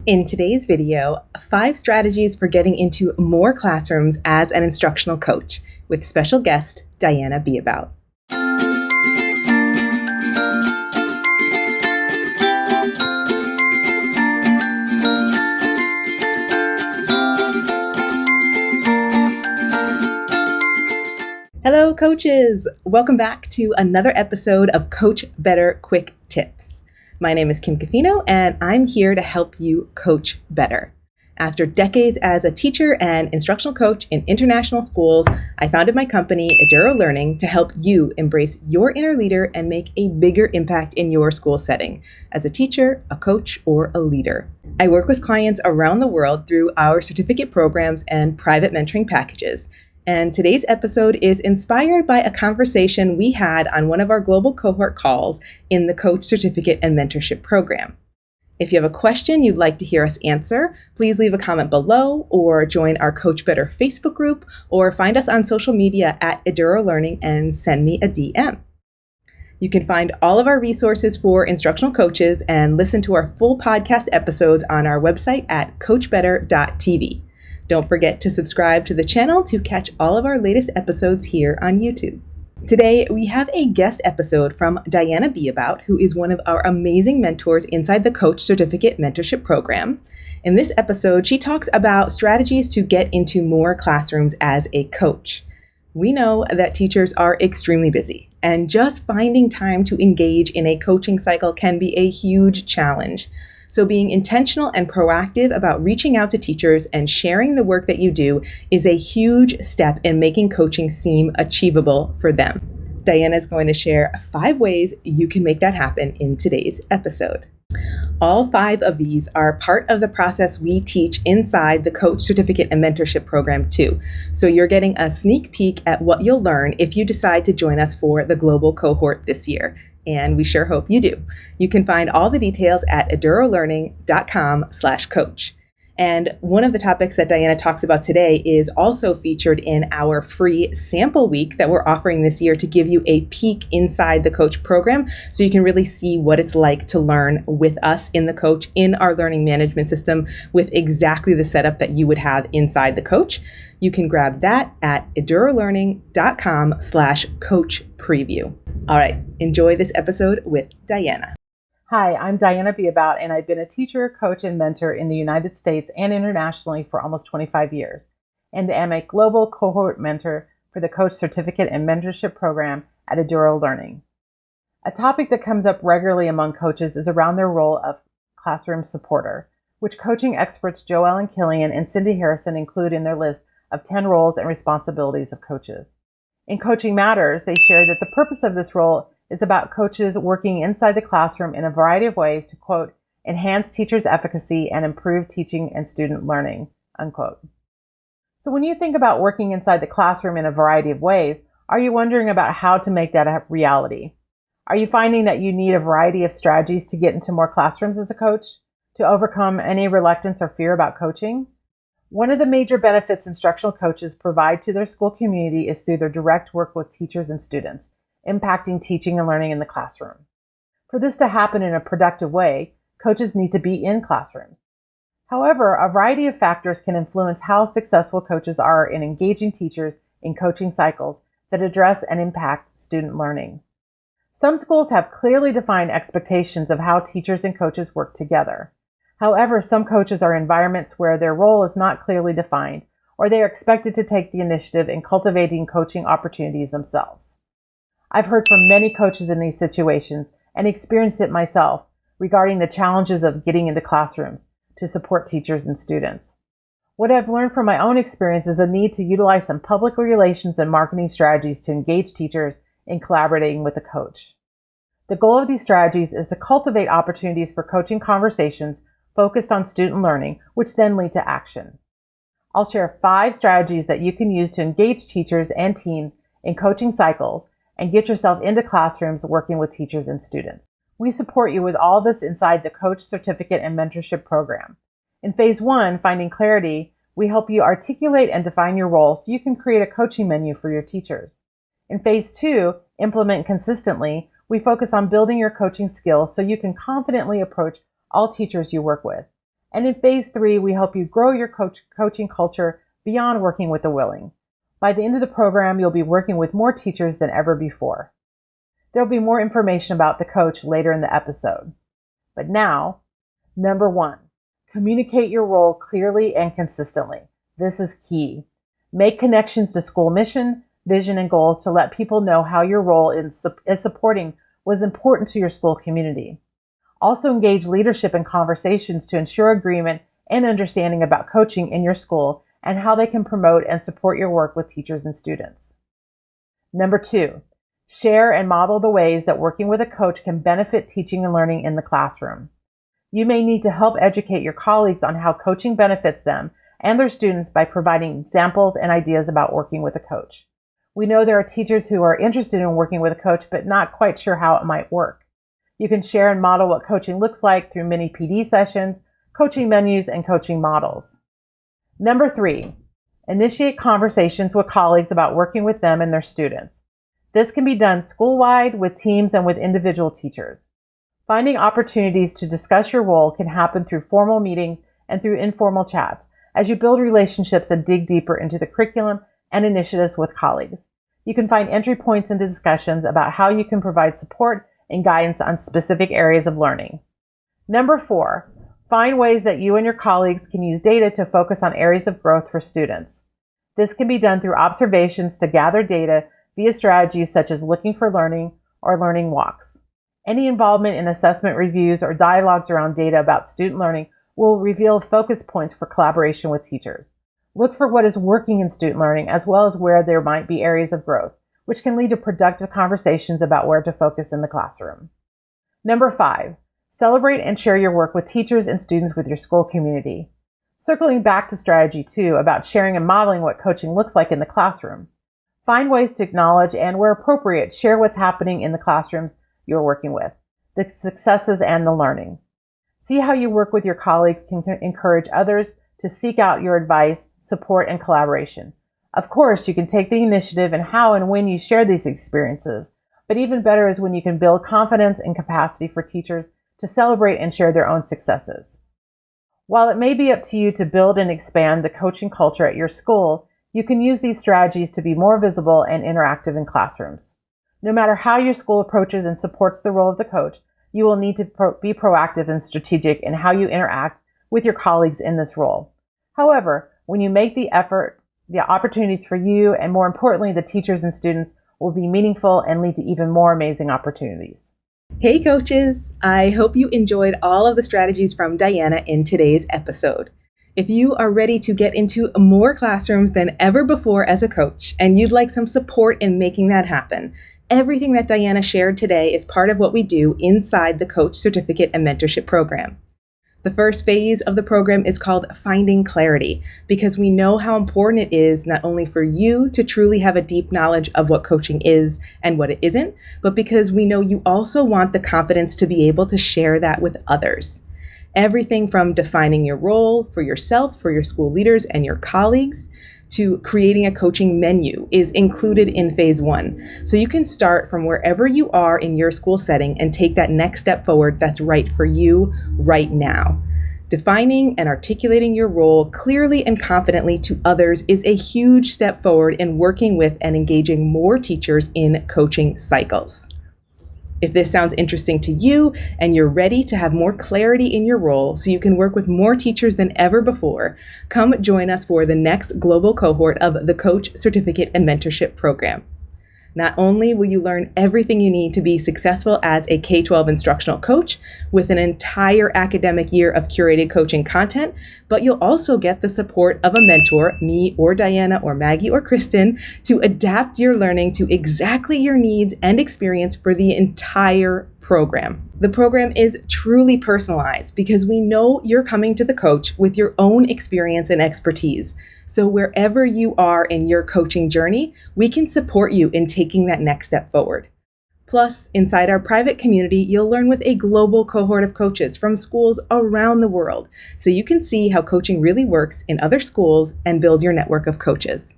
In today's video, 5 strategies for getting into more classrooms as an instructional coach with special guest Diana Beabout. Hello, coaches! Welcome back to another episode of Coach Better Quick Tips. My name is Kim Cafino, and I'm here to help you coach better. After decades as a teacher and instructional coach in international schools, I founded my company, Eduro Learning, to help you embrace your inner leader and make a bigger impact in your school setting as a teacher, a coach, or a leader. I work with clients around the world through our certificate programs and private mentoring packages. And today's episode is inspired by a conversation we had on one of our global cohort calls in the Coach Certificate and Mentorship Program. If you have a question you'd like to hear us answer, please leave a comment below or join our Coach Better Facebook group or find us on social media at Eduro Learning and send me a DM. You can find all of our resources for instructional coaches and listen to our full podcast episodes on our website at coachbetter.tv. Don't forget to subscribe to the channel to catch all of our latest episodes here on YouTube. Today, we have a guest episode from Diana Beabout, who is one of our amazing mentors inside the Coach Certificate Mentorship Program. In this episode, she talks about strategies to get into more classrooms as a coach. We know that teachers are extremely busy, and just finding time to engage in a coaching cycle can be a huge challenge. So being intentional and proactive about reaching out to teachers and sharing the work that you do is a huge step in making coaching seem achievable for them. Diana is going to share 5 ways you can make that happen in today's episode. All 5 of these are part of the process we teach inside the Coach Certificate and Mentorship Program too. So you're getting a sneak peek at what you'll learn if you decide to join us for the global cohort this year. And we sure hope you do. You can find all the details at edurolearning.com/coach. And one of the topics that Diana talks about today is also featured in our free sample week that we're offering this year to give you a peek inside the coach program so you can really see what it's like to learn with us in the coach in our learning management system with exactly the setup that you would have inside the coach. You can grab that at edurolearning.com/coach preview. All right, enjoy this episode with Diana. Hi, I'm Diana Beabout, and I've been a teacher, coach, and mentor in the United States and internationally for almost 25 years, and am a global cohort mentor for the Coach Certificate and Mentorship Program at Eduro Learning. A topic that comes up regularly among coaches is around their role of classroom supporter, which coaching experts Joellen Killian and Cindy Harrison include in their list of 10 roles and responsibilities of coaches. In Coaching Matters, they share that the purpose of this role is about coaches working inside the classroom in a variety of ways to, quote, enhance teachers' efficacy and improve teaching and student learning, unquote. So when you think about working inside the classroom in a variety of ways, are you wondering about how to make that a reality? Are you finding that you need a variety of strategies to get into more classrooms as a coach, to overcome any reluctance or fear about coaching? One of the major benefits instructional coaches provide to their school community is through their direct work with teachers and students, impacting teaching and learning in the classroom. For this to happen in a productive way, coaches need to be in classrooms. However, a variety of factors can influence how successful coaches are in engaging teachers in coaching cycles that address and impact student learning. Some schools have clearly defined expectations of how teachers and coaches work together. However, some coaches are in environments where their role is not clearly defined, or they are expected to take the initiative in cultivating coaching opportunities themselves. I've heard from many coaches in these situations and experienced it myself regarding the challenges of getting into classrooms to support teachers and students. What I've learned from my own experience is a need to utilize some public relations and marketing strategies to engage teachers in collaborating with a coach. The goal of these strategies is to cultivate opportunities for coaching conversations focused on student learning, which then lead to action. I'll share 5 strategies that you can use to engage teachers and teams in coaching cycles and get yourself into classrooms working with teachers and students. We support you with all this inside the Coach Certificate and Mentorship Program. In Phase 1, Finding Clarity, we help you articulate and define your role so you can create a coaching menu for your teachers. In Phase 2, Implement Consistently, we focus on building your coaching skills so you can confidently approach all teachers you work with. And in phase 3, we help you grow your coaching culture beyond working with the willing. By the end of the program, you'll be working with more teachers than ever before. There'll be more information about the coach later in the episode. But now, number 1, communicate your role clearly and consistently. This is key. Make connections to school mission, vision, and goals to let people know how your role in supporting was important to your school community. Also engage leadership in conversations to ensure agreement and understanding about coaching in your school and how they can promote and support your work with teachers and students. Number 2, share and model the ways that working with a coach can benefit teaching and learning in the classroom. You may need to help educate your colleagues on how coaching benefits them and their students by providing examples and ideas about working with a coach. We know there are teachers who are interested in working with a coach but not quite sure how it might work. You can share and model what coaching looks like through mini PD sessions, coaching menus, and coaching models. Number 3, initiate conversations with colleagues about working with them and their students. This can be done school-wide, with teams, and with individual teachers. Finding opportunities to discuss your role can happen through formal meetings and through informal chats as you build relationships and dig deeper into the curriculum and initiatives with colleagues. You can find entry points into discussions about how you can provide support and guidance on specific areas of learning. Number 4, find ways that you and your colleagues can use data to focus on areas of growth for students. This can be done through observations to gather data via strategies such as looking for learning or learning walks. Any involvement in assessment reviews or dialogues around data about student learning will reveal focus points for collaboration with teachers. Look for what is working in student learning as well as where there might be areas of growth, which can lead to productive conversations about where to focus in the classroom. Number 5, celebrate and share your work with teachers and students with your school community. Circling back to strategy 2 about sharing and modeling what coaching looks like in the classroom. Find ways to acknowledge and, where appropriate, share what's happening in the classrooms you're working with, the successes and the learning. See how you work with your colleagues can encourage others to seek out your advice, support, and collaboration. Of course, you can take the initiative in how and when you share these experiences, but even better is when you can build confidence and capacity for teachers to celebrate and share their own successes. While it may be up to you to build and expand the coaching culture at your school, you can use these strategies to be more visible and interactive in classrooms. No matter how your school approaches and supports the role of the coach, you will need to be proactive and strategic in how you interact with your colleagues in this role. However, when you make the effort, the opportunities for you, and more importantly, the teachers and students, will be meaningful and lead to even more amazing opportunities. Hey coaches, I hope you enjoyed all of the strategies from Diana in today's episode. If you are ready to get into more classrooms than ever before as a coach, and you'd like some support in making that happen, everything that Diana shared today is part of what we do inside the Coach Certificate and Mentorship Program. The first phase of the program is called Finding Clarity, because we know how important it is not only for you to truly have a deep knowledge of what coaching is and what it isn't, but because we know you also want the confidence to be able to share that with others. Everything from defining your role for yourself, for your school leaders and your colleagues, to creating a coaching menu is included in phase 1. So you can start from wherever you are in your school setting and take that next step forward that's right for you right now. Defining and articulating your role clearly and confidently to others is a huge step forward in working with and engaging more teachers in coaching cycles. If this sounds interesting to you and you're ready to have more clarity in your role so you can work with more teachers than ever before, come join us for the next global cohort of the Coach Certificate and Mentorship Program. Not only will you learn everything you need to be successful as a K-12 instructional coach with an entire academic year of curated coaching content, but you'll also get the support of a mentor, me or Diana or Maggie or Kristen, to adapt your learning to exactly your needs and experience for the entire program. The program is truly personalized because we know you're coming to the coach with your own experience and expertise. So wherever you are in your coaching journey, we can support you in taking that next step forward. Plus, inside our private community, you'll learn with a global cohort of coaches from schools around the world, so you can see how coaching really works in other schools and build your network of coaches.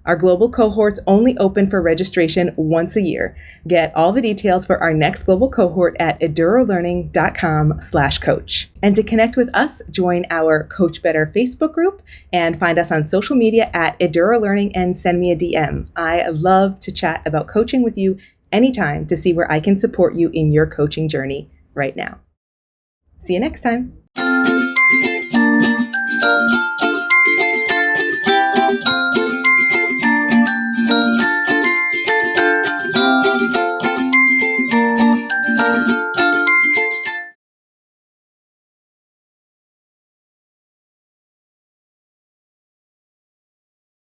Our global cohorts only open for registration once a year. Get all the details for our next global cohort at edurolearning.com/coach. And to connect with us, join our Coach Better Facebook group and find us on social media at Eduro Learning and send me a DM. I love to chat about coaching with you anytime to see where I can support you in your coaching journey right now. See you next time.